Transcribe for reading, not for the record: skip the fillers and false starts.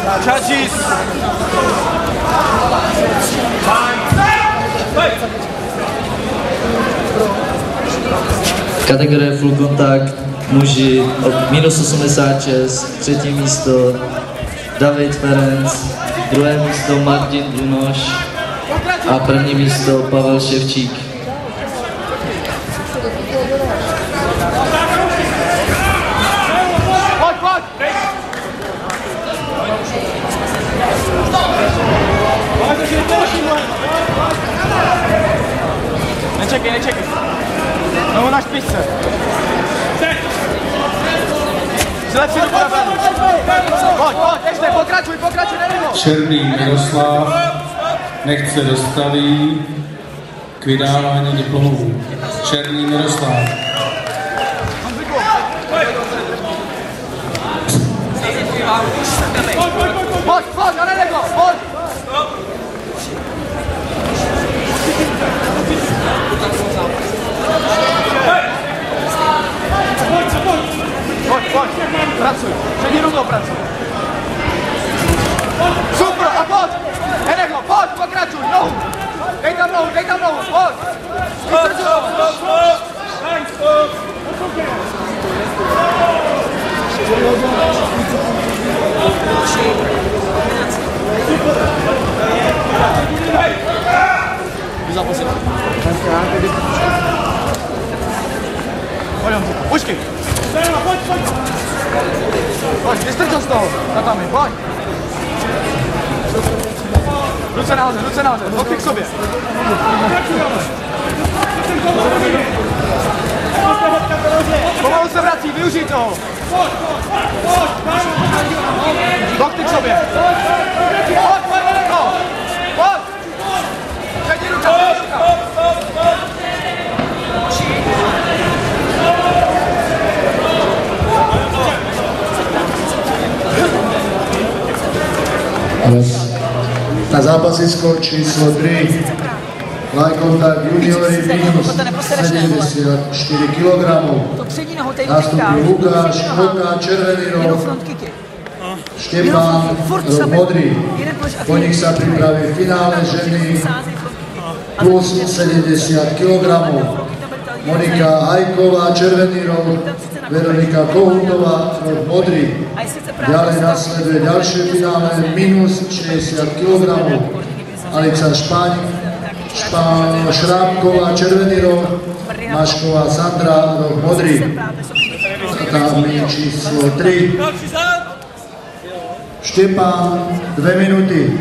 Judges. Kategorie full kontakt, muži od -86, třetí místo David Ferenc, druhé místo Martin Dunoš a první místo Pavel Ševčík. Nečekej. No na špičce. Zlepší ruku na bradu. Pojď, ještě, pokračuj, nerymo. Černý Miroslav nechce dostaví k vydávání diplomů. Černý Miroslav. Pojď, na nedego, pojď. Pojď, pracuj, přední rukou pracuj. Super, a pojď, Enego, pojď, pokračuj, nohu. Dej tam nohu, pojď. Počkej. Pojď, vystrčil z toho, tatami, pojď. Ruce nahoře, lokty k sobě. Pomalu se vrací, využij toho. Lokty k sobě. Pojď. Přední ruka. Na zápasisko číslo 3 line kontakt juniory -74 kg. Nástupuje Lukáš Koka, červený roh, Štěpán roh modrý. Po nich sa pripraví finále ženy plus 70 kg. Monika Hajková, červený roh, Veronika Kohutová, roh modrý. Ďalej nasleduje ďalšie finále minus 60 kg. Alexa Šrábková, červený roh, Mašková Sandra, roh modrý. Tatami číslo 3. Štěpán, 2 minuty.